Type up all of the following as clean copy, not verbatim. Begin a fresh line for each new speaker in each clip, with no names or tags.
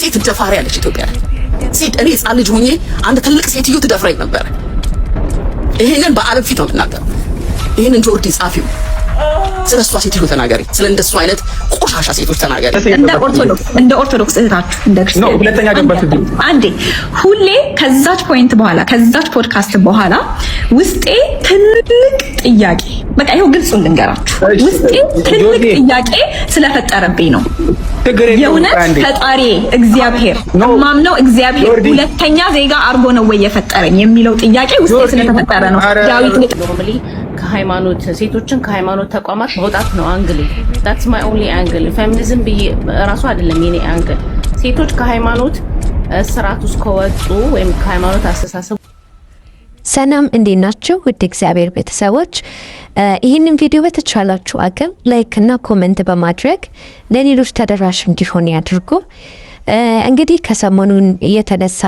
ሴት ደፋሪ ያለች ኢትዮጵያ ሴት እኔ ሕፃን ልጅ ሆኜ አንድ ትልቅ ሴትዮ ትደፍረኝ ነበር። ይሄንን በዓለም ፊት ነው የምናገረው። ይሄንን ጆርዲ ጻፊው ስለሷ ሴትዮ ተናገሪ፣ ስለ እንደሱ አይነት ቆሻሻ ሴቶች ተናገሪ።
እንደ ኦርቶዶክስ እህታችሁ እንደ ክርስቲያን
ሁለተኛ ገባችሁ
አንዴ ሁሌ ከዛች ፖይንት በኋላ ከዛች ፖድካስት በኋላ ውስጤ ትልቅ ጥያቄ በቃ ይሄው ግልጹ ልንገራችሁ፣ ውስጤ ትልቅ ጥያቄ ስለፈጠረብኝ ነው። የእውነት ፈጣሪ እግዚአብሔር ማምነው እግዚአብሔር ሁለተኛ ዜጋ አርጎ ነው ወይ የፈጠረኝ የሚለው ጥያቄ ውስጤ ስለተፈጠረ ነው። ዳዊት
ከሃይማኖት ሴቶችን ከሃይማኖት ተቋማት መውጣት ነው አንግል። that's my only angle ፌሚኒዝም ራሱ አይደለም የኔ አንግል። ሴቶች ከሃይማኖት ስርዓት ውስጥ ከወጡ ወይም ከሃይማኖት አስተሳሰብ
ሰላም እንዴት ናችሁ? ውድ እግዚአብሔር ቤተሰቦች ይህንን ቪዲዮ በተቻላችሁ አቅም ላይክ እና ኮሜንት በማድረግ ለሌሎች ተደራሽ እንዲሆን ያድርጉ። እንግዲህ ከሰሞኑን እየተነሳ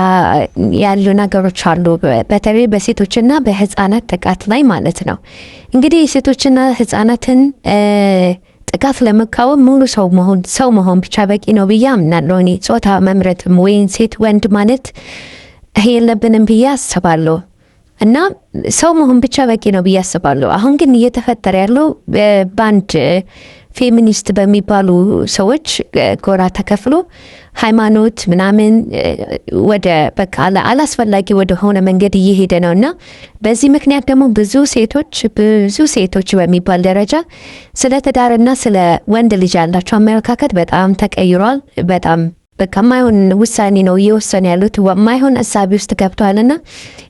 ያሉ ነገሮች አሉ፣ በተለይ በሴቶችና በህፃናት ጥቃት ላይ ማለት ነው። እንግዲህ የሴቶችና ህፃናትን ጥቃት ለመቃወም ሙሉ ሰው መሆን ብቻ በቂ ነው ብዬ አምናለሁ። እኔ ጾታ መምረጥም ወይም ሴት ወንድ ማለት የለብንም ብዬ አስባለሁ እና ሰው መሆን ብቻ በቂ ነው ብዬ አስባለሁ። አሁን ግን እየተፈጠረ ያለው ባንድ ፌሚኒስት በሚባሉ ሰዎች ጎራ ተከፍሎ ሃይማኖት ምናምን ወደ በቃ አላስፈላጊ ወደ ሆነ መንገድ እየሄደ ነውና በዚህ ምክንያት ደግሞ ብዙ ሴቶች በሚባል ደረጃ ስለ ትዳርና ስለ ወንድ ልጅ ያላቸው አመለካከት በጣም ተቀይሯል። በጣም በቃ ማይሆን ውሳኔ ነው እየወሰኑ ያሉት፣ ማይሆን እሳቤ ውስጥ ገብተዋልና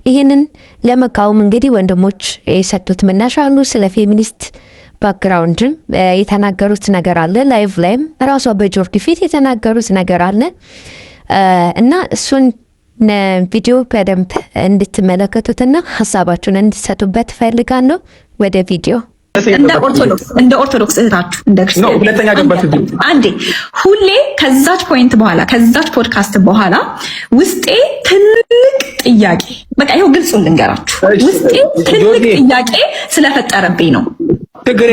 ይህንን ለመቃወም እንግዲህ ወንድሞች የሰጡት ምላሽ አሉ። ስለ ፌሚኒስት ባክግራውንድም የተናገሩት ነገር አለ። ላይቭ ላይም ራሷ በጆርዲ ፊት የተናገሩት ነገር አለ እና እሱን ቪዲዮ በደንብ እንድትመለከቱትና ሀሳባችሁን እንድትሰጡበት ፈልጋለሁ። ወደ ቪዲዮ
እንደ ኦርቶዶክስ እህታችሁ እንደ ክርስቲያን
ሁለተኛ ገባችሁ
አንዴ ሁሌ ከዛች ፖይንት በኋላ ከዛች ፖድካስት በኋላ ውስጤ ትልቅ ጥያቄ በቃ ይሄው ግልጹ ልንገራችሁ፣ ውስጤ ትልቅ ጥያቄ ስለፈጠረብኝ ነው።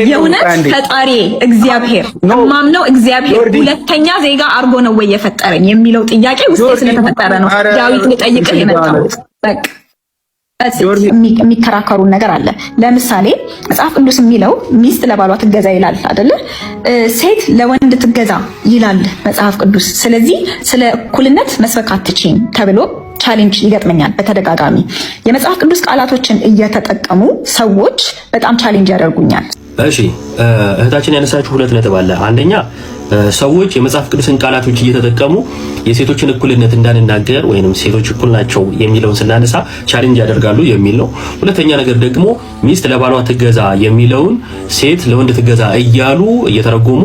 የእውነት ፈጣሪ እግዚአብሔር ማምነው እግዚአብሔር ሁለተኛ ዜጋ አርጎ ነው ወይ የፈጠረኝ የሚለው ጥያቄ ውስጤ ስለተፈጠረ ነው ዳዊት ልጠይቅህ የመጣሁት። በቃ የሚከራከሩ ነገር አለ። ለምሳሌ መጽሐፍ ቅዱስ የሚለው ሚስት ለባሏ ትገዛ ይላል አይደለ? ሴት ለወንድ ትገዛ ይላል መጽሐፍ ቅዱስ። ስለዚህ ስለ እኩልነት መስበክ አትችይም ተብሎ ቻሌንጅ ይገጥመኛል በተደጋጋሚ። የመጽሐፍ ቅዱስ ቃላቶችን እየተጠቀሙ ሰዎች በጣም ቻሌንጅ ያደርጉኛል።
እሺ እህታችን ያነሳችሁ ሁለት ነጥብ አለ። አንደኛ ሰዎች የመጽሐፍ ቅዱስን ቃላቶች እየተጠቀሙ የሴቶችን እኩልነት እንዳንናገር ወይንም ሴቶች እኩል ናቸው የሚለውን ስናነሳ ቻሌንጅ ያደርጋሉ የሚል ነው። ሁለተኛ ነገር ደግሞ ሚስት ለባሏ ትገዛ የሚለውን ሴት ለወንድ ትገዛ እያሉ እየተረጎሙ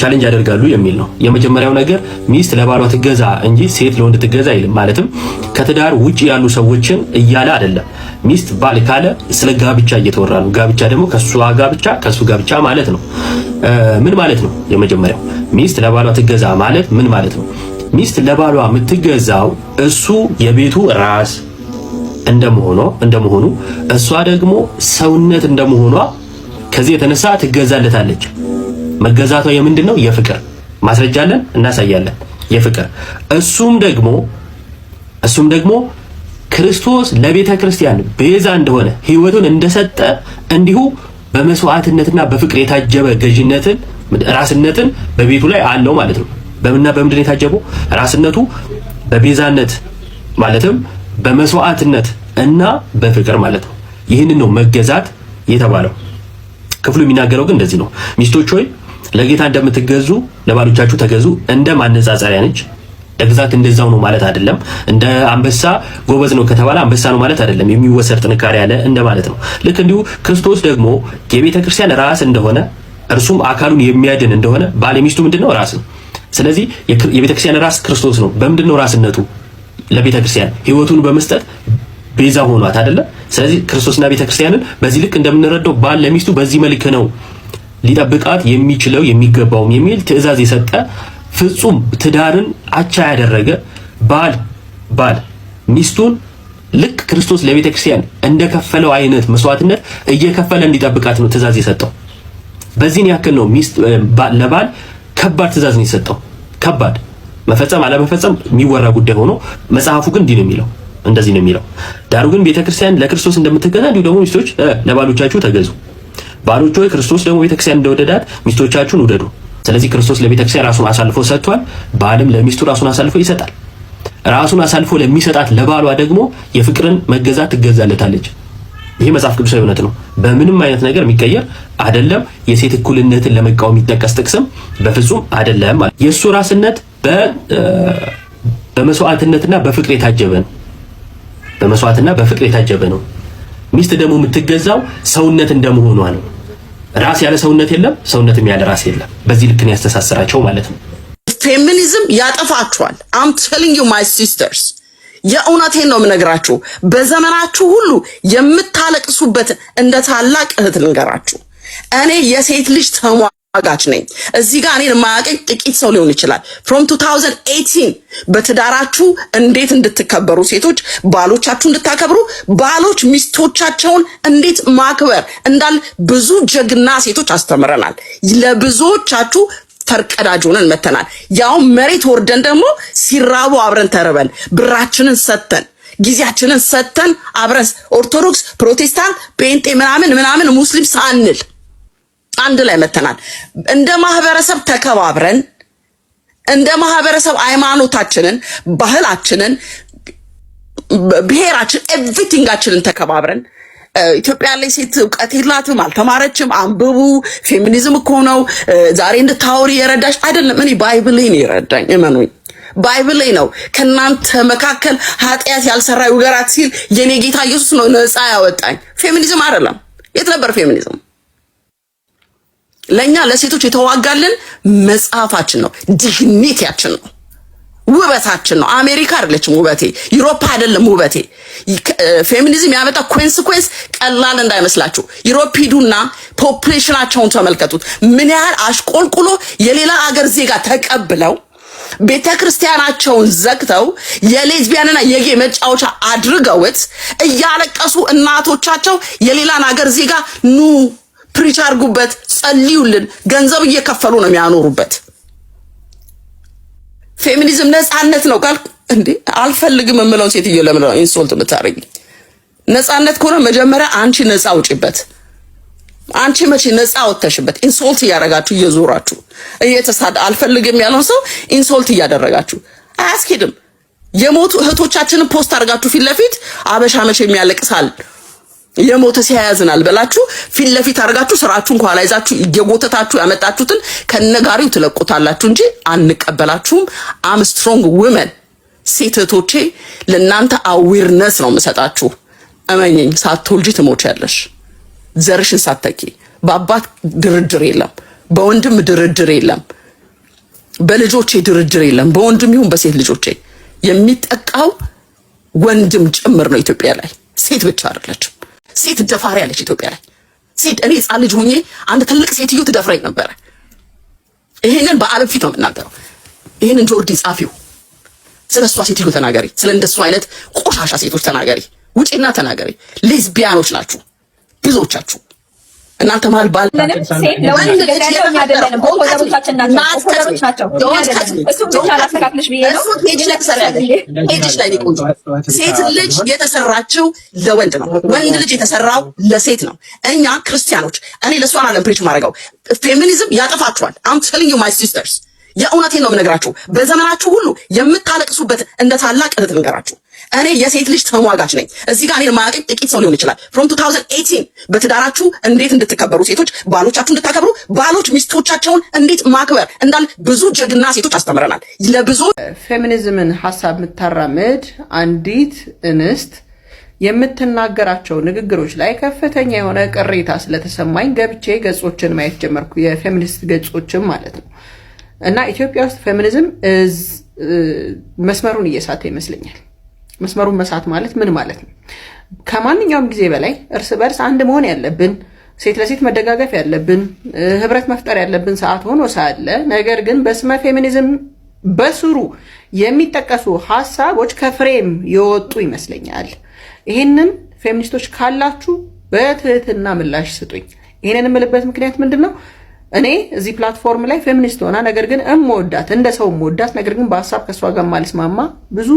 ቻሌንጅ ያደርጋሉ የሚል ነው። የመጀመሪያው ነገር ሚስት ለባሏ ትገዛ እንጂ ሴት ለወንድ ትገዛ አይልም። ማለትም ከትዳር ውጪ ያሉ ሰዎችን እያለ አይደለም። ሚስት ባል ካለ ስለ ጋብቻ እየተወራ ነው። ጋብቻ ደግሞ ከሱ ጋብቻ ከሱ ጋብቻ ማለት ነው። ምን ማለት ነው? የመጀመሪያው ሚስት ለባሏ ትገዛ ማለት ምን ማለት ነው? ሚስት ለባሏ የምትገዛው እሱ የቤቱ ራስ እንደመሆኑ እሷ ደግሞ ሰውነት እንደመሆኗ ከዚህ የተነሳ ትገዛለታለች። መገዛቷ የምንድን ነው? የፍቅር ማስረጃ አለን፣ እናሳያለን። የፍቅር እሱም ደግሞ ክርስቶስ ለቤተ ክርስቲያን ቤዛ እንደሆነ ሕይወቱን እንደሰጠ እንዲሁ በመስዋዕትነትና በፍቅር የታጀበ ገዥነትን ራስነትን በቤቱ ላይ አለው ማለት ነው። በምንና በምንድን የታጀበው? ራስነቱ በቤዛነት ማለትም በመስዋዕትነት እና በፍቅር ማለት ነው። ይህንን ነው መገዛት የተባለው። ክፍሉ የሚናገረው ግን እንደዚህ ነው። ሚስቶች ሆይ ለጌታ እንደምትገዙ ለባሎቻችሁ ተገዙ። እንደ ማነጻጸሪያ ነች። ለግዛት እንደዛው ነው ማለት አይደለም። እንደ አንበሳ ጎበዝ ነው ከተባለ አንበሳ ነው ማለት አይደለም። የሚወሰድ ጥንካሬ ያለ እንደማለት ነው። ልክ እንዲሁ ክርስቶስ ደግሞ የቤተ ክርስቲያን ራስ እንደሆነ እርሱም አካሉን የሚያድን እንደሆነ ባል የሚስቱ ምንድነው? ራስ ነው። ስለዚህ የቤተ ክርስቲያን ራስ ክርስቶስ ነው። በምንድነው ራስነቱ? ለቤተ ክርስቲያን ሕይወቱን በመስጠት ቤዛ ሆኗት አይደለ? ስለዚህ ክርስቶስና ቤተ ክርስቲያንን በዚህ ልክ እንደምንረዳው ባል ለሚስቱ በዚህ መልክ ነው ሊጠብቃት የሚችለው የሚገባውም የሚል ትእዛዝ የሰጠ ፍጹም ትዳርን አቻ ያደረገ ባል ሚስቱን ልክ ክርስቶስ ለቤተ ክርስቲያን እንደከፈለው አይነት መስዋዕትነት እየከፈለ እንዲጠብቃት ነው ትእዛዝ የሰጠው። በዚህን ያክል ነው ሚስት ለባል ከባድ ትእዛዝ ነው የሰጠው። ከባድ መፈጸም አለመፈጸም የሚወራ ጉዳይ ሆኖ መጽሐፉ ግን እንዲህ ነው የሚለው፣ እንደዚህ ነው የሚለው። ዳሩ ግን ቤተክርስቲያን ለክርስቶስ እንደምትገዛ እንዲሁ ደግሞ ሚስቶች ለባሎቻችሁ ተገዙ። ባሎች ሆይ ክርስቶስ ደግሞ ቤተክርስቲያን እንደወደዳት ሚስቶቻችሁን ውደዱ። ስለዚህ ክርስቶስ ለቤተክርስቲያን ራሱን አሳልፎ ሰጥቷል። ባልም ለሚስቱ ራሱን አሳልፎ ይሰጣል። ራሱን አሳልፎ ለሚሰጣት ለባሏ ደግሞ የፍቅርን መገዛት ትገዛለታለች። ይሄ መጽሐፍ ቅዱሳዊ እውነት ነው። በምንም አይነት ነገር የሚቀየር አይደለም። የሴት እኩልነትን ለመቃወም የሚጠቀስ ጥቅስም በፍጹም አይደለም። የእሱ ራስነት በመስዋዕትነትና በፍቅር የታጀበ ነው። በመስዋዕትና በፍቅር የታጀበ ነው። ሚስት ደግሞ የምትገዛው ሰውነት እንደመሆኗ ነው። ራስ ያለ ሰውነት የለም፣ ሰውነትም ያለ ራስ የለም። በዚህ ልክ ነው ያስተሳሰራቸው ማለት ነው።
ፌሚኒዝም ያጠፋችኋል። I'm telling you my sisters፣ የእውነቴን ነው የምነግራችሁ። በዘመናችሁ ሁሉ የምታለቅሱበት እንደ ታላቅ እህት ልንገራችሁ። እኔ የሴት ልጅ ተሟጋች ነኝ። እዚህ ጋር እኔን የማያውቀኝ ጥቂት ሰው ሊሆን ይችላል። from 2018 በትዳራችሁ እንዴት እንድትከበሩ ሴቶች ባሎቻችሁ እንድታከብሩ፣ ባሎች ሚስቶቻቸውን እንዴት ማክበር እንዳል ብዙ ጀግና ሴቶች አስተምረናል። ለብዙዎቻችሁ ፈርቀዳጅ ሆነን መተናል። ያው መሬት ወርደን ደግሞ ሲራቡ አብረን ተርበን ብራችንን ሰተን ጊዜያችንን ሰተን አብረን ኦርቶዶክስ፣ ፕሮቴስታንት፣ ጴንጤ ምናምን ሙስሊም ሳንል አንድ ላይ መተናል። እንደ ማህበረሰብ ተከባብረን እንደ ማህበረሰብ ሃይማኖታችንን፣ ባህላችንን፣ ብሔራችን ኤቭሪቲንጋችንን ተከባብረን ኢትዮጵያ ላይ ሴት እውቀት የላትም፣ አልተማረችም፣ አንብቡ ፌሚኒዝም እኮ ነው ዛሬ እንድታወሪ የረዳሽ አይደለም። እኔ ባይብል ላይ ነው የረዳኝ። እመኑኝ ባይብል ላይ ነው። ከናንተ መካከል ኃጢአት ያልሰራ ይውገራት ሲል የኔ ጌታ ኢየሱስ ነው ነፃ ያወጣኝ። ፌሚኒዝም አይደለም። የት ነበር ፌሚኒዝም? ለኛ ለሴቶች የተዋጋልን መጽሐፋችን ነው፣ ዲግኒቲያችን ነው፣ ውበታችን ነው። አሜሪካ አይደለችም ውበቴ፣ ዩሮፕ አይደለም ውበቴ። ፌሚኒዝም ያመጣ ኮንሲኩዌንስ ቀላል እንዳይመስላችሁ። ዩሮፕ ሂዱና ፖፑሌሽናቸውን ተመልከቱት። ምን ያህል አሽቆልቁሎ የሌላ አገር ዜጋ ተቀብለው ቤተክርስቲያናቸውን ዘግተው የሌዝቢያንና የጌ መጫወቻ አድርገውት እያለቀሱ እናቶቻቸው የሌላን አገር ዜጋ ኑ ፕሪች አድርጉበት፣ ጸልዩልን ገንዘብ እየከፈሉ ነው የሚያኖሩበት። ፌሚኒዝም ነፃነት ነው ቃል እንዴ አልፈልግም የምለውን ሴትዮ ለምን ነው ኢንሶልት የምታረጊ? ነፃነት ከሆነ መጀመሪያ አንቺ ነፃ ውጪበት። አንቺ መቼ ነፃ ወተሽበት? ኢንሶልት እያደረጋችሁ እየዞራችሁ እየተሳደ አልፈልግም ያለውን ሰው ኢንሶልት እያደረጋችሁ አያስኬድም። የሞቱ እህቶቻችንን ፖስት አድርጋችሁ ፊት ለፊት አበሻ መቼ የሚያለቅሳል የሞተ ሲያያዝናል ብላችሁ ፊት ለፊት አድርጋችሁ ስራችሁን ኋላ ይዛችሁ እየጎተታችሁ ያመጣችሁትን ከነጋሪው ትለቁታላችሁ እንጂ አንቀበላችሁም። አም ስትሮንግ ውመን ሴቶቼ ለናንተ አዌርነስ ነው የምሰጣችሁ። እመኚኝ፣ ሳትወልጂ ትሞቻለሽ። ዘርሽን ሳትተኪ በአባት ድርድር የለም፣ በወንድም ድርድር የለም፣ በልጆቼ ድርድር የለም። በወንድም ይሁን በሴት ልጆቼ የሚጠቃው ወንድም ጭምር ነው። ኢትዮጵያ ላይ ሴት ብቻ አይደለችም። ሴት ደፋሪ ያለች ኢትዮጵያ ላይ ሴት እኔ ሕፃን ልጅ ሆኜ አንድ ትልቅ ሴትዮ ትደፍረኝ ነበር። ይሄንን በዓለም ፊት ነው የምናገረው። ይሄንን ጆርዲ ጻፊው፣ ስለሷ ሴትዮ ተናገሪ። ስለ እንደሱ አይነት ቆሻሻ ሴቶች ተናገሪ። ውጪና ተናገሪ። ሌዝቢያኖች ናችሁ ብዙዎቻችሁ። እናንተ ማል ባል
ወንድ ልጅ አይደለም ወጣቶቻችን ናቸው። እሱ ብቻ አላስተካክልሽ ብዬ ነው።
ሄጅሽ ላይ ቆንጆ ሴት ልጅ የተሰራችው ለወንድ ነው፣ ወንድ ልጅ የተሰራው ለሴት ነው። እኛ ክርስቲያኖች እኔ ለሷን አለም ፕሪች ማድረገው ፌሚኒዝም ያጠፋችኋል። I'm telling you my sisters፣ የእውነቴን ነው የምነግራችሁ። በዘመናችሁ ሁሉ የምታለቅሱበት እንደ ታላቅ እህት ልንገራችሁ። እኔ የሴት ልጅ ተሟጋች ነኝ። እዚህ ጋር እኔን ማያውቀኝ ጥቂት ሰው ሊሆን ይችላል። from 2018 በትዳራችሁ እንዴት እንድትከበሩ ሴቶች ባሎቻችሁ እንድታከብሩ፣ ባሎች ሚስቶቻቸውን እንዴት ማክበር እንዳል ብዙ ጀግና ሴቶች አስተምረናል። ለብዙ
ፌሚኒዝምን ሐሳብ የምታራምድ አንዲት እንስት የምትናገራቸው ንግግሮች ላይ ከፍተኛ የሆነ ቅሬታ ስለተሰማኝ ገብቼ ገጾችን ማየት ጀመርኩ። የፌሚኒስት ገጾችን ማለት ነው። እና ኢትዮጵያ ውስጥ ፌሚኒዝም መስመሩን እየሳተ ይመስለኛል። መስመሩን መሳት ማለት ምን ማለት ነው? ከማንኛውም ጊዜ በላይ እርስ በርስ አንድ መሆን ያለብን፣ ሴት ለሴት መደጋገፍ ያለብን፣ ህብረት መፍጠር ያለብን ሰዓት ሆኖ ሳለ ነገር ግን በስመ ፌሚኒዝም በስሩ የሚጠቀሱ ሐሳቦች ከፍሬም የወጡ ይመስለኛል። ይህንን ፌሚኒስቶች ካላችሁ በትህትና ምላሽ ስጡኝ። ይህንን የምልበት ምክንያት ምንድን ነው? እኔ እዚህ ፕላትፎርም ላይ ፌሚኒስት ሆና ነገር ግን እምወዳት እንደ ሰው እምወዳት ነገር ግን በሀሳብ ከሷ ጋር ማልስማማ ብዙ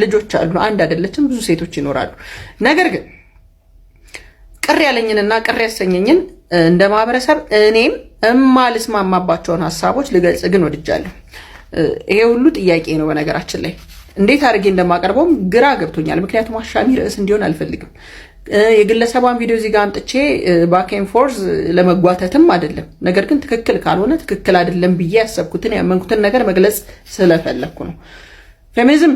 ልጆች አሉ። አንድ አይደለችም፣ ብዙ ሴቶች ይኖራሉ። ነገር ግን ቅር ያለኝንና ቅር ያሰኘኝን እንደ ማህበረሰብ እኔም እማልስማማባቸውን ሀሳቦች ልገልጽ ግን ወድጃለሁ። ይሄ ሁሉ ጥያቄ ነው። በነገራችን ላይ እንዴት አድርጌ እንደማቀርበውም ግራ ገብቶኛል። ምክንያቱም አሻሚ ርዕስ እንዲሆን አልፈልግም። የግለሰቧን ቪዲዮ እዚህ ጋር አምጥቼ ባክ ኤንድ ፎርዝ ለመጓተትም አይደለም። ነገር ግን ትክክል ካልሆነ ትክክል አይደለም ብዬ ያሰብኩትን ያመንኩትን ነገር መግለጽ ስለፈለኩ ነው። ፌሚኒዝም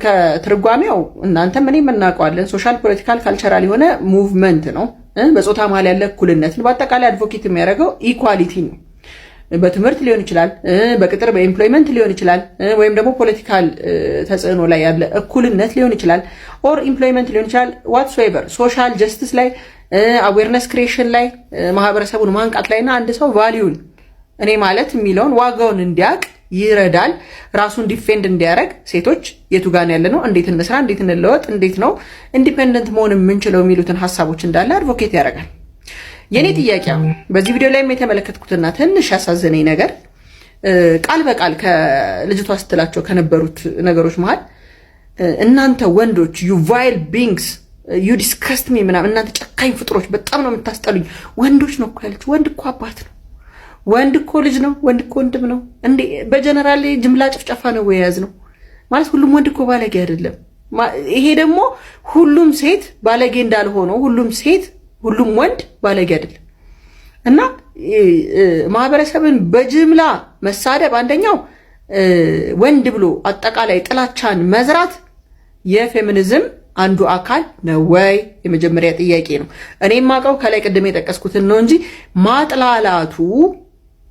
ከትርጓሜው እናንተም እኔም እናውቀዋለን። ሶሻል ፖለቲካል ካልቸራል የሆነ ሙቭመንት ነው። በጾታ መሀል ያለ እኩልነትን በአጠቃላይ አድቮኬት የሚያደርገው ኢኳሊቲ ነው። በትምህርት ሊሆን ይችላል፣ በቅጥር በኤምፕሎይመንት ሊሆን ይችላል፣ ወይም ደግሞ ፖለቲካል ተጽዕኖ ላይ ያለ እኩልነት ሊሆን ይችላል፣ ኦር ኤምፕሎይመንት ሊሆን ይችላል። ዋትሶኤቨር ሶሻል ጀስቲስ ላይ አዌርነስ ክሪኤሽን ላይ ማህበረሰቡን ማንቃት ላይና አንድ ሰው ቫሊዩን እኔ ማለት የሚለውን ዋጋውን እንዲያውቅ ይረዳል። ራሱን ዲፌንድ እንዲያደርግ ሴቶች የቱ ጋር ያለ ነው፣ እንዴት እንስራ፣ እንዴት እንለወጥ፣ እንዴት ነው ኢንዲፔንደንት መሆን የምንችለው የሚሉትን ሀሳቦች እንዳለ አድቮኬት ያደርጋል። የኔ ጥያቄ በዚህ ቪዲዮ ላይም የተመለከትኩትና ትንሽ ያሳዘነኝ ነገር ቃል በቃል ከልጅቷ ስትላቸው ከነበሩት ነገሮች መሃል እናንተ ወንዶች ዩ ቫይል ቢንግስ ዩ ዲስከስት ሚ ምናምን እናንተ ጨካኝ ፍጥሮች በጣም ነው የምታስጠሉኝ። ወንዶች ነው እኮ ያለች። ወንድ እኮ አባት ነው። ወንድ እኮ ልጅ ነው። ወንድ እኮ ወንድም ነው። እንዴ በጀነራል ጅምላ ጭፍጨፋ ነው የያዝ ነው ማለት። ሁሉም ወንድ እኮ ባለጌ አይደለም። ይሄ ደግሞ ሁሉም ሴት ባለጌ እንዳልሆነው ሁሉም ወንድ ባለጌ አይደለም። እና ማህበረሰብን በጅምላ መሳደብ አንደኛው ወንድ ብሎ አጠቃላይ ጥላቻን መዝራት የፌሚኒዝም አንዱ አካል ነው ወይ? የመጀመሪያ ጥያቄ ነው። እኔም ማውቀው ከላይ ቅድም የጠቀስኩትን ነው እንጂ ማጥላላቱ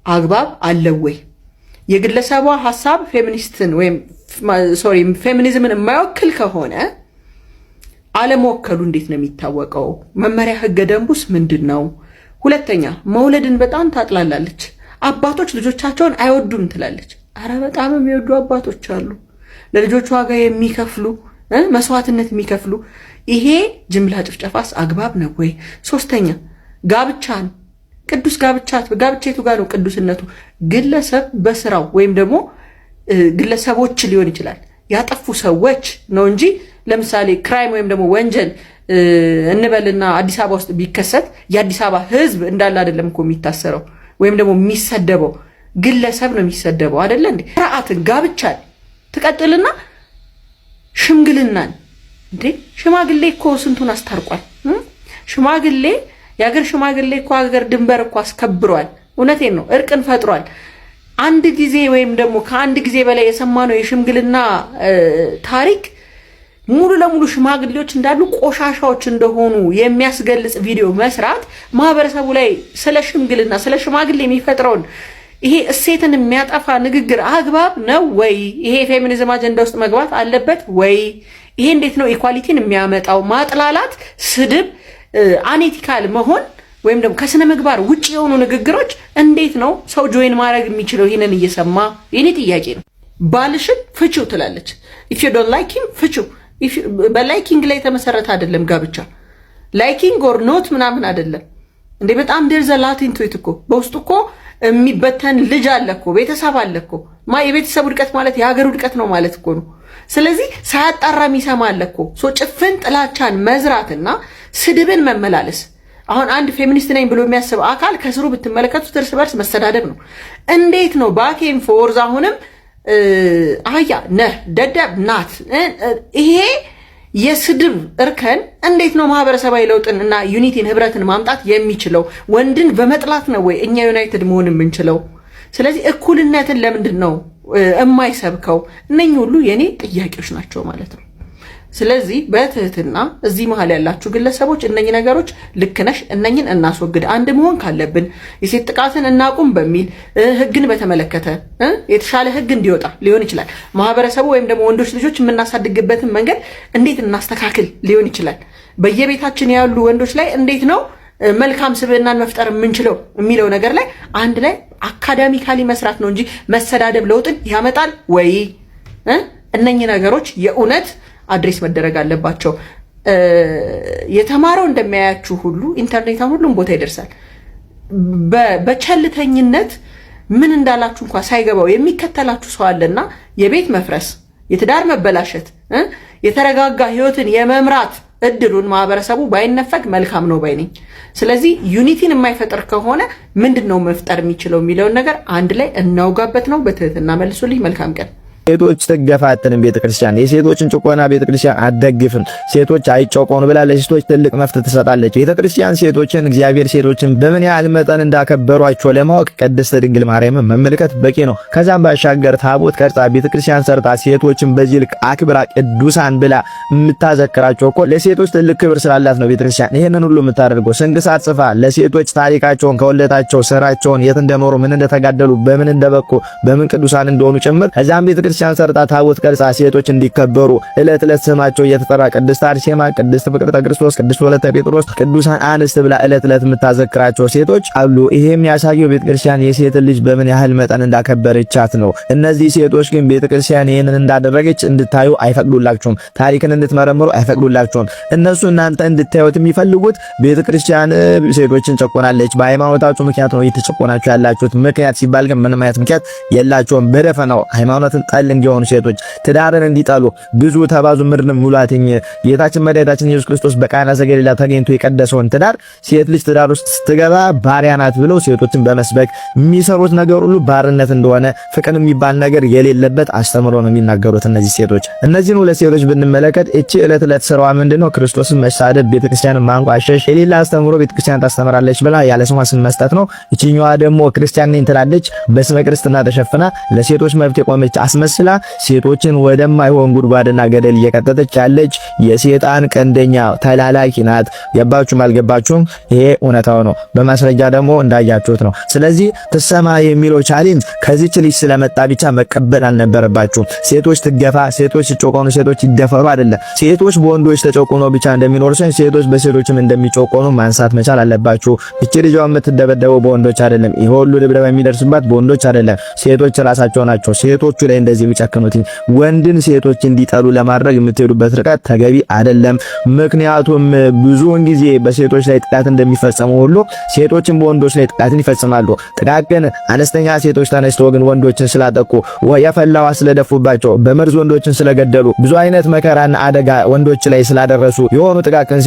አግባብ አለው ወይ? የግለሰቧ ሐሳብ ፌሚኒዝምን የማይወክል ከሆነ አለመወከሉ እንዴት ነው የሚታወቀው? መመሪያ ህገ ደንቡስ ምንድን ነው? ሁለተኛ መውለድን በጣም ታጥላላለች። አባቶች ልጆቻቸውን አይወዱም ትላለች። አረ በጣም የሚወዱ አባቶች አሉ፣ ለልጆቹ ዋጋ የሚከፍሉ መስዋዕትነት የሚከፍሉ። ይሄ ጅምላ ጭፍጨፋስ አግባብ ነው ወይ? ሶስተኛ ጋብቻን ቅዱስ ጋብቻቱ ጋር ነው ቅዱስነቱ? ግለሰብ በስራው ወይም ደግሞ ግለሰቦች ሊሆን ይችላል ያጠፉ ሰዎች ነው እንጂ ለምሳሌ ክራይም ወይም ደግሞ ወንጀል እንበልና አዲስ አበባ ውስጥ ቢከሰት የአዲስ አበባ ህዝብ እንዳለ አይደለም እኮ የሚታሰረው ወይም ደግሞ የሚሰደበው፣ ግለሰብ ነው የሚሰደበው አይደለ እንዴ? ስርዓትን ጋብቻን ትቀጥልና ሽምግልናን እንዴ ሽማግሌ እኮ ስንቱን አስታርቋል። ሽማግሌ የሀገር ሽማግሌ እኮ ሀገር ድንበር እኮ አስከብሯል። እውነቴን ነው፣ እርቅን ፈጥሯል። አንድ ጊዜ ወይም ደግሞ ከአንድ ጊዜ በላይ የሰማነው የሽምግልና ታሪክ ሙሉ ለሙሉ ሽማግሌዎች እንዳሉ ቆሻሻዎች እንደሆኑ የሚያስገልጽ ቪዲዮ መስራት ማህበረሰቡ ላይ ስለ ሽምግልና ስለ ሽማግሌ የሚፈጥረውን ይሄ እሴትን የሚያጠፋ ንግግር አግባብ ነው ወይ? ይሄ ፌሚኒዝም አጀንዳ ውስጥ መግባት አለበት ወይ? ይሄ እንዴት ነው ኢኳሊቲን የሚያመጣው? ማጥላላት፣ ስድብ፣ አኔቲካል መሆን ወይም ደግሞ ከስነ ምግባር ውጪ የሆኑ ንግግሮች እንዴት ነው ሰው ጆይን ማድረግ የሚችለው? ይሄንን እየሰማ የኔ ጥያቄ ነው። ባልሽን ፍቺው ትላለች። ኢፍ ዩ ዶንት ላይክ ሂም ፍቺው። በላይኪንግ ላይ የተመሰረተ አይደለም ጋብቻ። ላይኪንግ ኦር ኖት ምናምን አይደለም እንዴ። በጣም ዴርዘ ላቲን ቱይት እኮ በውስጡ እኮ የሚበተን ልጅ አለ እኮ፣ ቤተሰብ አለ እኮ። የቤተሰብ ውድቀት ማለት የሀገር ውድቀት ነው ማለት እኮ ነው። ስለዚህ ሳያጣራ የሚሰማ አለ እኮ። ጭፍን ጥላቻን መዝራትና ስድብን መመላለስ። አሁን አንድ ፌሚኒስት ነኝ ብሎ የሚያስብ አካል ከስሩ ብትመለከቱት እርስ በርስ መሰዳደብ ነው። እንዴት ነው ባኬን ፎርዝ አሁንም አያ ነህ ደደብ ናት። ይሄ የስድብ እርከን እንዴት ነው ማህበረሰባዊ ለውጥን እና ዩኒቲን ህብረትን ማምጣት የሚችለው? ወንድን በመጥላት ነው ወይ እኛ ዩናይትድ መሆን የምንችለው? ስለዚህ እኩልነትን ለምንድን ነው የማይሰብከው? እነኚህ ሁሉ የኔ ጥያቄዎች ናቸው ማለት ነው። ስለዚህ በትህትና እዚህ መሀል ያላችሁ ግለሰቦች እነኚህ ነገሮች ልክ ነሽ፣ እነኚህን እናስወግድ፣ አንድ መሆን ካለብን የሴት ጥቃትን እናቁም በሚል ህግን በተመለከተ የተሻለ ህግ እንዲወጣ ሊሆን ይችላል። ማህበረሰቡ ወይም ደግሞ ወንዶች ልጆች የምናሳድግበትን መንገድ እንዴት እናስተካክል ሊሆን ይችላል። በየቤታችን ያሉ ወንዶች ላይ እንዴት ነው መልካም ስብዕናን መፍጠር የምንችለው የሚለው ነገር ላይ አንድ ላይ አካዳሚካሊ መስራት ነው እንጂ መሰዳደብ ለውጥን ያመጣል ወይ? እነኚህ ነገሮች የእውነት አድሬስ መደረግ አለባቸው። የተማረው እንደሚያያችሁ ሁሉ ኢንተርኔት ሁሉም ቦታ ይደርሳል። በቸልተኝነት ምን እንዳላችሁ እንኳን ሳይገባው የሚከተላችሁ ሰው አለና የቤት መፍረስ፣ የትዳር መበላሸት፣ የተረጋጋ ህይወትን የመምራት እድሉን ማህበረሰቡ ባይነፈግ መልካም ነው ባይ ነኝ። ስለዚህ ዩኒቲን የማይፈጥር ከሆነ ምንድነው መፍጠር የሚችለው የሚለውን ነገር አንድ ላይ እናውጋበት ነው። በትህትና መልሱልኝ። መልካም ቀን።
ሴቶች ትገፋትን ቤተክርስቲያን የሴቶችን ጭቆና ቤተክርስቲያን አትደግፍም። ሴቶች አይጨቆኑ ብላ ለሴቶች ትልቅ መፍትሄ ትሰጣለች ቤተክርስቲያን። ሴቶችን እግዚአብሔር ሴቶችን በምን ያህል መጠን እንዳከበሯቸው ለማወቅ ቅድስት ድንግል ማርያምን መመልከት በቂ ነው። ከዛም ባሻገር ታቦት ቀርጻ ቤተክርስቲያን ሰርታ ሴቶችን በዚህ ልክ አክብራ ቅዱሳን ብላ የምታዘክራቸው እኮ ለሴቶች ትልቅ ክብር ስላላት ነው ቤተክርስቲያን ይሄንን ሁሉ የምታደርገው። ስንክሳር ጽፋ ለሴቶች ታሪካቸውን ከወለታቸው ስራቸውን የት እንደኖሩ ምን እንደተጋደሉ በምን እንደበቁ በምን ቅዱሳን እንደሆኑ ጭምር ከዛም ቤተክርስቲያን ሰርታ ታቦት ቀርጻ ሴቶች እንዲከበሩ እለት እለት ስማቸው እየተጠራ ቅድስት አርሴማ፣ ቅድስት ፍቅርተ ክርስቶስ፣ ቅድስት ወለተ ጴጥሮስ፣ ቅዱሳን አንስት ብላ እለት እለት የምታዘክራቸው ሴቶች አሉ። ይሄም ያሳየው ቤተክርስቲያን የሴት ልጅ በምን ያህል መጠን እንዳከበረቻት ነው። እነዚህ ሴቶች ግን ቤተክርስቲያን ይሄንን እንዳደረገች እንድታዩ አይፈቅዱላችሁም። ታሪክን እንድትመረምሩ አይፈቅዱላችሁም። እነሱ እናንተ እንድታዩት የሚፈልጉት ቤተክርስቲያን ሴቶችን ጨቆናለች፣ በሃይማኖታችሁ ምክንያት ነው እየተጨቆናችሁ ያላችሁት። ምክንያት ሲባል ግን ምንም አይነት ምክንያት የላቸውም። በደፈናው ሃይማኖትን እንዲሆኑ ሴቶች ትዳርን እንዲጠሉ ብዙ ተባዙ ምድርን ሙላትኝ ጌታችን መድኃኒታችን ኢየሱስ ክርስቶስ በቃና ዘገሊላ ተገኝቶ የቀደሰውን ትዳር ሴት ልጅ ትዳር ውስጥ ስትገባ ባሪያ ናት ብለው ሴቶችን በመስበክ የሚሰሩት ነገር ሁሉ ባርነት እንደሆነ ፍቅር የሚባል ነገር የሌለበት አስተምሮ ነው የሚናገሩት እነዚህ ሴቶች። እነዚህን ሁለት ሴቶች ብንመለከት እቺ እለት እለት ስራዋ ምንድነው? ክርስቶስን መሳደብ፣ ቤተክርስቲያንን ማንቋሸሽ፣ የሌላ አስተምሮ ቤተክርስቲያን ታስተምራለች ብላ ያለ ስሟ ስም መስጠት ነው። እቺኛዋ ደግሞ ክርስቲያን ነኝ ትላለች፣ በስመ ክርስትና ተሸፍና ለሴቶች መብት የቆመች አስመስላ ሴቶችን ወደማይሆን ጉድጓድና ገደል እየቀጠተች ያለች የሰይጣን ቀንደኛ ተላላኪ ናት። ገባችሁም አልገባችሁም ይሄ እውነታው ነው። በማስረጃ ደግሞ እንዳያችሁት ነው። ስለዚህ ትሰማ የሚለው ቻሌንጅ ከዚህች ልጅ ስለመጣ ብቻ መቀበል አልነበረባችሁም። ሴቶች ትገፋ፣ ሴቶች ሲጨቆኑ፣ ሴቶች ይደፈሩ አይደለም። ሴቶች በወንዶች ተጨቆኑ ብቻ እንደሚኖሩ ሳይሆን ሴቶች በሴቶችም እንደሚጨቆኑ ማንሳት መቻል አለባችሁ። እቺ ልጅ የምትደበደበው በወንዶች አይደለም። ይሄ ሁሉ ድብደባ የሚደርስባት በወንዶች አይደለም። ሴቶች ራሳቸው ናቸው ሴቶቹ ላይ እንደዚህ የሚጨክኑት። ወንድን ሴቶች እንዲጠሉ ለማድረግ የምትሄዱበት ርቀት ተገቢ አይደለም። ምክንያቱም ብዙውን ጊዜ በሴቶች ላይ ጥቃት እንደሚፈጸሙ ሁሉ ሴቶችን በወንዶች ላይ ጥቃትን ይፈጽማሉ። ጥቃቅን አነስተኛ ሴቶች ተነስተው ግን ወንዶችን ስላጠቁ የፈላዋ ስለደፉባቸው በመርዝ ወንዶችን ስለገደሉ ብዙ አይነት መከራና አደጋ ወንዶች ላይ ስላደረሱ የሆኑ ጥቃቅን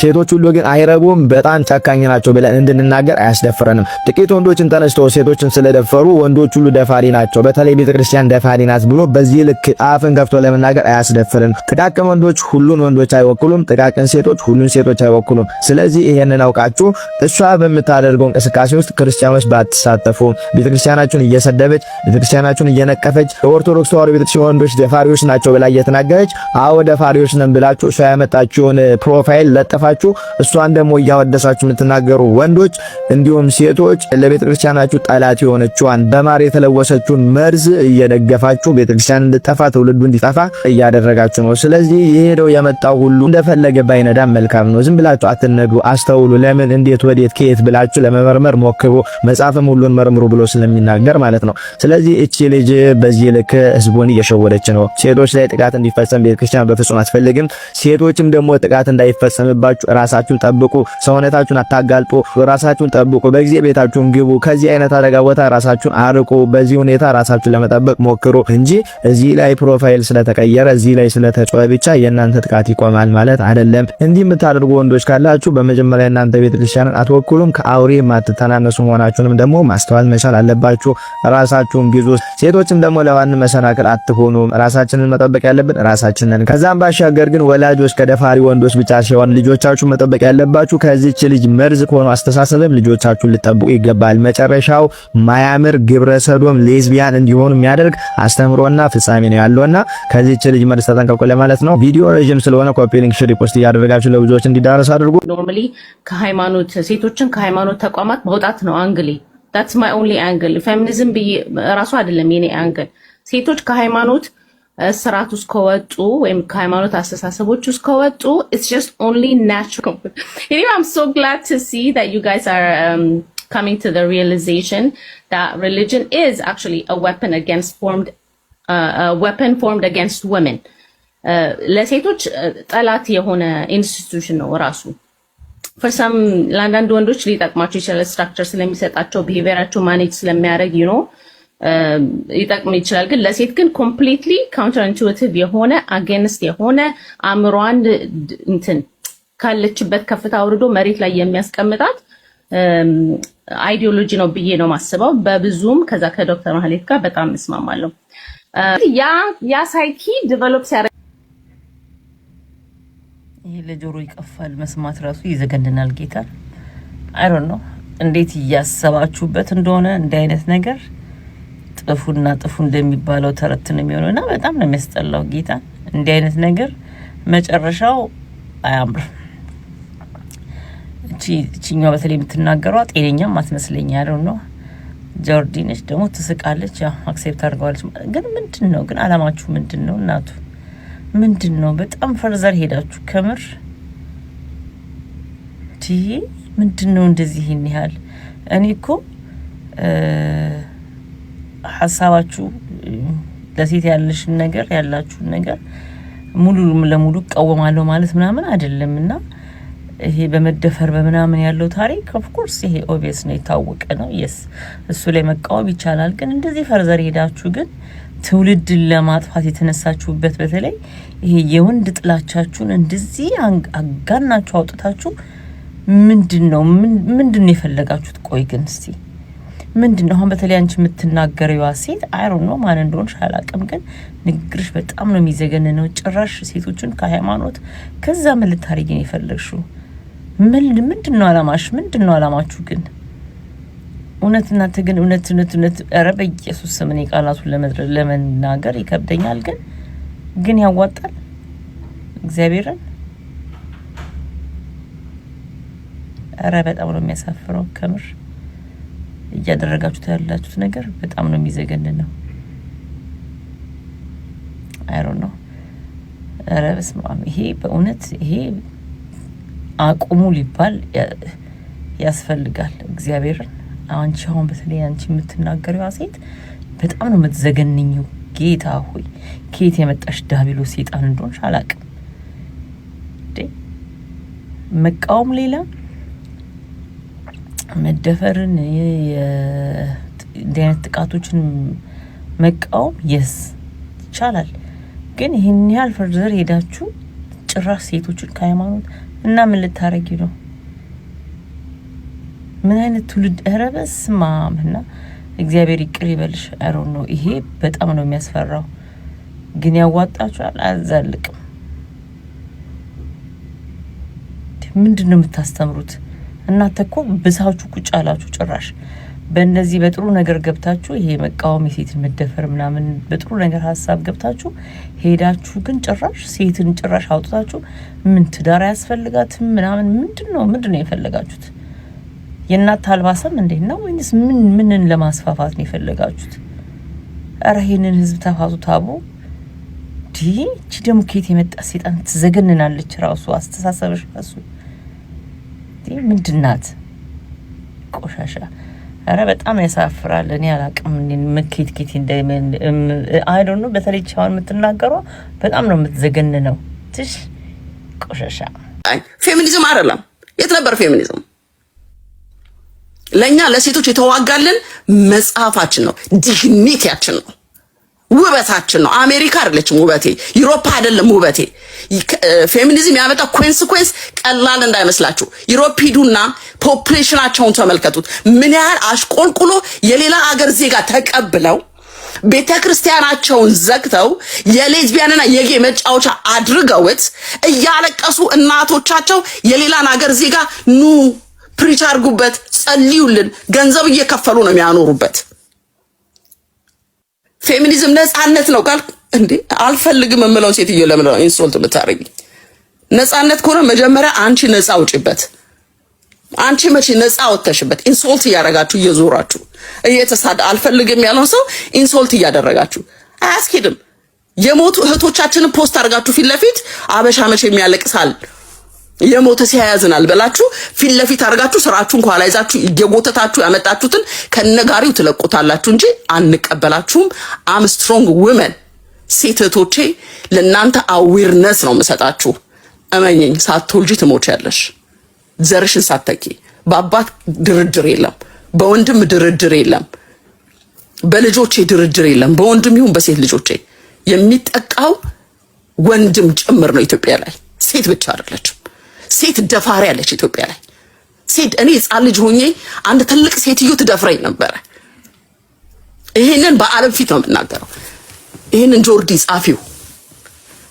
ሴቶች ሁሉ ግን አይረቡም፣ በጣም ጨካኝ ናቸው ብለን እንድንናገር አያስደፍረንም። ጥቂት ወንዶችን ተነስተው ሴቶችን ስለደፈሩ ወንዶች ሁሉ ደፋሪ ናቸው፣ በተለይ ቤተክርስቲያን ደፋሪ ናት ብሎ በዚህ ልክ አፍን ከፍቶ ለመናገር አያስደፍረንም። ጥቃቅን ወንዶች ሁሉን ወንዶች አይወክሉም፣ ጥቃቅን ሴቶች ሁሉን ሴቶች አይወክሉም። ስለዚህ ይሄንን አውቃችሁ እሷ በምታደርገው እንቅስቃሴ ውስጥ ክርስቲያኖች ባትሳተፉ፣ ቤተክርስቲያናችሁን እየሰደበች ቤተክርስቲያናችሁን እየነቀፈች ኦርቶዶክስ ተዋሕዶ ቤተክርስቲያን ወንዶች ደፋሪዎች ናቸው ብላ እየተናገረች አዎ ደፋሪዎች ነን ብላችሁ እሷ ያመጣችውን ፕሮፋይል ለጥፋችሁ እሷን ደግሞ እያወደሳችሁ የምትናገሩ ወንዶች እንዲሁም ሴቶች ለቤተክርስቲያናችሁ ጠላት የሆነችዋን በማር የተለወሰችውን መርዝ እየደገፋችሁ ቤተክርስቲያን እንድትጠፋ ትውልዱ እንዲጠፋ እያደረጋችሁ ነው። ስለዚህ የሄደው የመጣው ሁሉ እንደፈለገ ባይነዳም መልካም ነው። ዝም ብላችሁ አትነዱ፣ አስተውሉ። ለምን እንዴት ወዴት ከየት ብላችሁ ለመመርመር ሞክሩ። መጽሐፍም ሁሉን መርምሩ ብሎ ስለሚናገር ማለት ነው። ስለዚህ እቺ ልጅ በዚህ ልክ ህዝቡን እየሸወደች ነው። ሴቶች ላይ ጥቃት እንዲፈጸም ቤተክርስቲያን በፍጹም አትፈልግም። ሴቶችም ደግሞ ጥቃት እንዳይፈጸምባችሁ ራሳችሁን ጠብቁ፣ ሰውነታችሁን አታጋልጡ፣ ራሳችሁን ጠብቁ፣ በጊዜ ቤታችሁን ግቡ፣ ከዚህ አይነት አደጋ ቦታ ራሳችሁን አርቁ። በዚህ ሁኔታ ራሳችሁን ለመጠበቅ ሞክሩ እንጂ እዚህ ላይ ፕሮፋይል ስለተቀየረ እዚህ ላይ ስለተጮኸ ብቻ የእናንተ ጥቃት ይቆማል ማለት አይደለም። እንዲህ የምታደርጉ ወንዶች ካላችሁ በመጀመሪያ እናንተ ቤተክርስቲያንን አትወክሉም፣ ከአውሬ ማትተናነሱ መሆናችሁንም ደግሞ ማስተዋል መቻል አለባችሁ። ራሳችሁን ግዙ። ሴቶችም ደግሞ ለማንም መሰናክል አትሆኑ። ራሳችንን መጠበቅ ያለብን ራሳችንን። ከዛም ባሻገር ግን ወላጆች ከደፋሪ ወንዶች ብቻ ሲሆን ልጆቻችሁን መጠበቅ ያለባችሁ ከዚህች ልጅ መርዝ ከሆነ አስተሳሰብም ልጆቻችሁን ልጠብቁ ይገባል። መጨረሻው ማያምር ግብረ ሰዶም ሌዝቢያን እንዲሆኑ የሚያደርግ አስተምሮና ፍጻሜ ነው ያለውና ከዚህች ልጅ መርዝ ተጠንቀቁ ለማለት ነው። ቪዲዮ ረጅም ስለሆነ ኮፒ ሊንክ ሼር ፖስት እያደረጋችሁ ለብዙዎች እንዲዳረስ አድርጉ።
ኖርማሊ ከሃይማኖት ሴቶችን ከሃይማኖት ተቋማት ማውጣት ነው አንግሌ። that's my only angle ፌሚኒዝም ራሱ አይደለም የኔ አንግል። ሴቶች ከሃይማኖት ስርዓት ውስጥ ከወጡ ወይም ከሃይማኖት አስተሳሰቦች ውስጥ ከወጡ it's just only natural. Anyway, I'm so glad to see that you guys are coming to the realization that religion is actually a weapon formed against women. ለሴቶች ጠላት የሆነ ኢንስቲትዩሽን ነው ራሱ። ፈርሳም ለአንዳንድ ወንዶች ሊጠቅማቸው ይችላል። ስትራክቸር ስለሚሰጣቸው ቢሄቪየራቸው ማኔጅ ስለሚያደርግ ይጠቅም ይችላል። ግን ለሴት ግን ኮምፕሊትሊ ካውንተር ኢንቱዊቲቭ የሆነ አጌንስት የሆነ አእምሯን እንትን ካለችበት ከፍታ አውርዶ መሬት ላይ የሚያስቀምጣት አይዲዮሎጂ ነው ብዬ ነው ማስበው። በብዙም ከዛ ከዶክተር ማህሌት ጋር በጣም እስማማለሁ። ያ ሳይኪ ዲቨሎፕ ሲያደርግ
ይሄ ለጆሮ ይቀፋል፣ መስማት ራሱ ይዘገንናል። ጌታ አይ ዶንት ኖ እንዴት እያሰባችሁበት እንደሆነ እንዲህ አይነት ነገር ጥፉና ጥፉ እንደሚባለው ተረት ነው የሚሆነውና በጣም ነው የሚያስጠላው። ጌታ እንዲህ አይነት ነገር መጨረሻው አያምርም። እቺኛው በተለይ የምትናገረው ጤነኛም አትመስለኝ። አይ ዶንት ኖ ጆርዲ ነች ደግሞ ትስቃለች። ያው አክሴፕት አድርገዋለች። ግን ምንድነው ግን አላማችሁ ምንድነው? እናቱ ምንድነው? በጣም ፈርዘር ሄዳችሁ ከምር ምንድነው እንደዚህ ይያል? እኔ እኮ ሐሳባችሁ ለሴት ያለሽን ነገር ያላችሁን ነገር ሙሉ ለሙሉ ቀወማለሁ ማለት ምናምን አይደለምና ይሄ በመደፈር በመናምን ያለው ታሪክ ኦፍ ኮርስ ይሄ ኦብቪየስ ነው፣ የታወቀ ነው። yes እሱ ላይ መቃወም ይቻላል። ግን እንደዚህ ፈርዘር ሄዳችሁ ግን ትውልድን ለማጥፋት የተነሳችሁበት በተለይ ይሄ የወንድ ጥላቻችሁን እንደዚህ አጋናችሁ አውጥታችሁ ምንድነው የፈለጋችሁት? ቆይ ግን እስቲ ምንድነው አሁን በተለይ አንቺ የምትናገረው ሴት አይ ዶንት ኖ ማን እንደሆነሽ አላውቅም፣ ግን ንግግርሽ በጣም ነው የሚዘገነነው። ጭራሽ ሴቶችን ከሃይማኖት ከዛ ምን ልታረጊ ነው የፈለግሽው? ምንድነው አላማሽ? ምንድነው አላማችሁ? ግን እውነት እናንተ ግን እውነት ኧረ በኢየሱስ ስም እኔ ቃላቱን ለመናገር ይከብደኛል። ግን ያዋጣል እግዚአብሔርን። ኧረ በጣም ነው የሚያሳፍረው ከምር እያደረጋችሁት ያላችሁት ነገር በጣም ነው የሚዘገንነው። አይ ዶንት ኖ ኧረ በስመ አብ። ይሄ በእውነት ይሄ አቁሙ ሊባል ያስፈልጋል እግዚአብሔርን። አንቺ አሁን በተለይ አንቺ የምትናገረው ሴት በጣም ነው የምትዘገንኝው። ጌታ ሆይ ከየት የመጣሽ ዳቢሎስ ሰይጣን እንደሆንሽ አላውቅም። መቃወም ሌላ መደፈርን የደህነት ጥቃቶችን መቃወም የስ ይቻላል። ግን ይሄን ያህል ፈርዘር ሄዳችሁ ጭራሽ ሴቶችን ከሃይማኖት እና ምን ልታረጊ ነው? ምን አይነት ትውልድ? ኧረ በስመ አብ። እና እግዚአብሔር ይቅር ይበልሽ። አይ ዶንት ኖ ይሄ በጣም ነው የሚያስፈራው። ግን ያዋጣችኋል? አያዛልቅም። ምንድነው የምታስተምሩት? እናንተ እኮ ብሳችሁ ቁጭ አላችሁ። ጭራሽ በእነዚህ በጥሩ ነገር ገብታችሁ ይሄ መቃወም የሴትን መደፈር ምናምን በጥሩ ነገር ሀሳብ ገብታችሁ ሄዳችሁ ግን ጭራሽ ሴትን ጭራሽ አውጥታችሁ ምን ትዳር ያስፈልጋትም ምናምን ምንድነው የፈለጋችሁት? የእናት አልባሰም እንዴ ነው ወይስ ምንን ለማስፋፋት ነው የፈለጋችሁት? ኧረ ይሄንን ህዝብ ተፋቱ ታቡ። እቺ ደግሞ ከየት የመጣ ሰይጣን ትዘገንናለች። ራሱ አስተሳሰብሽ ራሱ ምንድናት? ቆሻሻ። ኧረ በጣም ያሳፍራል። እኔ አላቅም ምክት እንደምን አይ ዶንት ኖ። በተለይ ቻውን የምትናገረው በጣም ነው የምትዘገንነው። ትሽ ቆሻሻ።
ፌሚኒዝም አይደለም። የት ነበር ፌሚኒዝም? ለኛ ለሴቶች የተዋጋልን መጽሐፋችን ነው፣ ዲግኒቲያችን ነው፣ ውበታችን ነው። አሜሪካ አይደለችም ውበቴ፣ ዩሮፓ አይደለም ውበቴ። ፌሚኒዝም ያመጣ ኮንሲኩዌንስ ቀላል እንዳይመስላችሁ። ዩሮፕ ሂዱና ፖፑሌሽናቸውን ተመልከቱት። ምን ያህል አሽቆልቁሎ የሌላ አገር ዜጋ ተቀብለው ቤተክርስቲያናቸውን ዘግተው የሌዝቢያንና የጌ መጫወቻ አድርገውት እያለቀሱ እናቶቻቸው የሌላን አገር ዜጋ ኑ ፕሪች አድርጉበት፣ ጸልዩልን ገንዘብ እየከፈሉ ነው የሚያኖሩበት። ፌሚኒዝም ነፃነት ነው ቃል እንዴ? አልፈልግም የምለው ሴትዮ ለምን ነው ኢንሶልት የምታረጊ? ነፃነት ከሆነ መጀመሪያ አንቺ ነፃ ውጪበት። አንቺ መቼ ነፃ ወተሽበት? ኢንሶልት እያደረጋችሁ እየዞራችሁ እየተሳደ አልፈልግም ያለውን ሰው ኢንሶልት እያደረጋችሁ አያስኬድም። የሞቱ እህቶቻችንን ፖስት አድርጋችሁ ፊት ለፊት አበሻ መቼ የሚያለቅሳል የሞተ ሲያያዝናል ብላችሁ ፊት ለፊት አድርጋችሁ ስራችሁን ኋላ ይዛችሁ እየጎተታችሁ ያመጣችሁትን ከነጋሪው ትለቁታላችሁ እንጂ አንቀበላችሁም። አም ስትሮንግ ውመን ሴት እህቶቼ ለእናንተ አዌርነስ ነው የምሰጣችሁ። እመኚኝ፣ ሳትወልጂ ትሞቻለሽ። ዘርሽን ሳትተኪ በአባት ድርድር የለም፣ በወንድም ድርድር የለም፣ በልጆቼ ድርድር የለም። በወንድም ይሁን በሴት ልጆቼ የሚጠቃው ወንድም ጭምር ነው። ኢትዮጵያ ላይ ሴት ብቻ አይደለችም። ሴት ደፋሪ ያለች ኢትዮጵያ ላይ ሴት እኔ ሕፃን ልጅ ሆኜ አንድ ትልቅ ሴትዮ ትደፍረኝ ነበረ። ይሄንን በዓለም ፊት ነው የምናገረው። ይሄንን ጆርዲ ጻፊው፣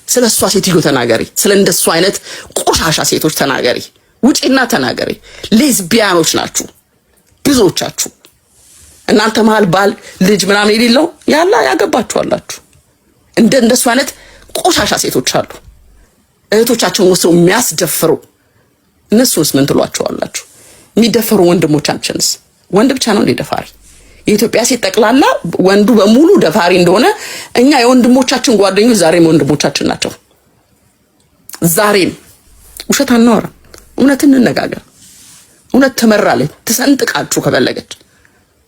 ስለሷ ሴትዮ ተናገሪ፣ ስለ እንደሱ አይነት ቆሻሻ ሴቶች ተናገሪ፣ ውጪና ተናገሪ። ሌዝቢያኖች ናችሁ ብዙዎቻችሁ። እናንተ መሀል ባል ልጅ ምናምን የሌለው ያላ ያገባችኋላችሁ። እንደሱ አይነት ቆሻሻ ሴቶች አሉ፣ እህቶቻቸውን ወስደው የሚያስደፍሩ። እነሱስ ምን ትሏቸዋላችሁ? የሚደፈሩ ወንድሞቻችንስ? ወንድ ብቻ ነው እንደ ደፋሪ? የኢትዮጵያ ሴት ጠቅላላ ወንዱ በሙሉ ደፋሪ እንደሆነ እኛ የወንድሞቻችን ጓደኞች ዛሬም ወንድሞቻችን ናቸው። ዛሬም ውሸት አናወራም፣ እውነት እንነጋገር። እውነት ትመራለች፣ ትሰንጥቃችሁ ከፈለገች።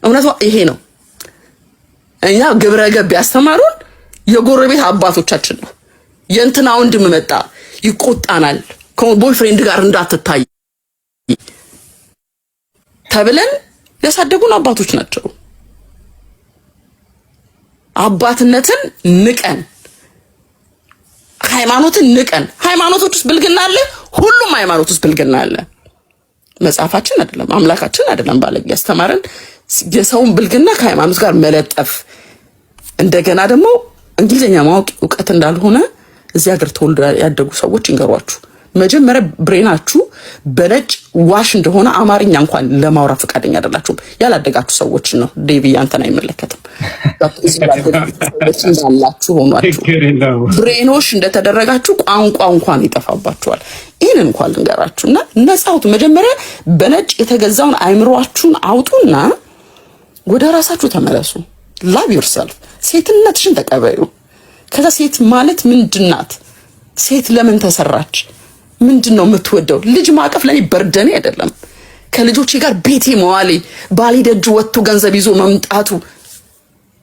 እውነቷ ይሄ ነው። እኛ ግብረ ገብ ያስተማሩን የጎረቤት አባቶቻችን ነው። የእንትና ወንድም መጣ ይቆጣናል፣ ከቦይፍሬንድ ጋር እንዳትታይ ተብለን ያሳደጉን አባቶች ናቸው። አባትነትን ንቀን፣ ሃይማኖትን ንቀን። ሃይማኖቶች ውስጥ ብልግና አለ፣ ሁሉም ሃይማኖት ውስጥ ብልግና አለ። መጽሐፋችን አይደለም አምላካችን አይደለም ባለጌ ያስተማረን የሰውን ብልግና ከሃይማኖት ጋር መለጠፍ። እንደገና ደግሞ እንግሊዝኛ ማወቅ ዕውቀት እንዳልሆነ እዚህ ሀገር ተወልደው ያደጉ ሰዎች ይንገሯችሁ። መጀመሪያ ብሬናችሁ በነጭ ዋሽ እንደሆነ አማርኛ እንኳን ለማውራት ፈቃደኛ አይደላችሁም። ያላደጋችሁ ሰዎች ነው። ዴቪ አንተን አይመለከትም። እንዳላችሁ ሆኗችሁ ብሬኖሽ እንደተደረጋችሁ ቋንቋ እንኳን ይጠፋባችኋል። ይህን እንኳን ልንገራችሁና ነፃውት መጀመሪያ በነጭ የተገዛውን አይምሯችሁን አውጡና ወደ ራሳችሁ ተመለሱ። ላቭ ዮርሰልፍ። ሴትነትሽን ተቀበዩ። ከዛ ሴት ማለት ምንድናት? ሴት ለምን ተሰራች? ምንድነው የምትወደው? ልጅ ማቀፍ ለኔ በርደኔ አይደለም። ከልጆቼ ጋር ቤቴ መዋሌ፣ ባሌ ደጅ ወጥቶ ገንዘብ ይዞ መምጣቱ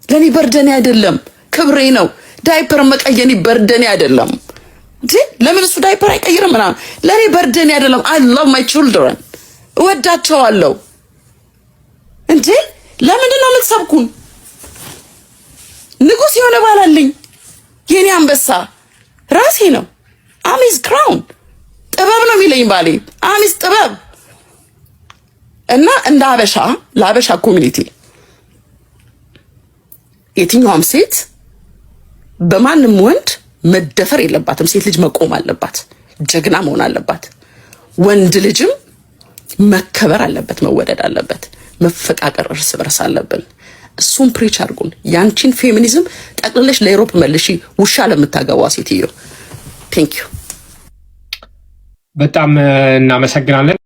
ለኔ በርደኔ አይደለም፣ ክብሬ ነው። ዳይፐር መቀየኔ በርደኔ አይደለም። እንዴ ለምን እሱ ዳይፐር አይቀይርም ምናምን? ለኔ በርደኔ አይደለም። I love my children፣ እወዳቸዋለሁ። እንዴ ለምንድን ነው የምትሰብኩን? ንጉስ የሆነ ባላለኝ የኔ አንበሳ ራሴ ነው። አሚዝ ክራውን ጥበብ ነው የሚለኝ ባሌ። አሚዝ ጥበብ እና እንደ አበሻ ለአበሻ ኮሚኒቲ የትኛውም ሴት በማንም ወንድ መደፈር የለባትም። ሴት ልጅ መቆም አለባት፣ ጀግና መሆን አለባት። ወንድ ልጅም መከበር አለበት፣ መወደድ አለበት፣ መፈቃቀር እርስ በርስ አለብን። እሱም ፕሪች አድርጉን። ያንቺን ፌሚኒዝም ጠቅልለሽ ለአውሮፓ መልሺ፣ ውሻ ለምታገባ ሴትዮ። ቴንክ ዩ።
በጣም እናመሰግናለን።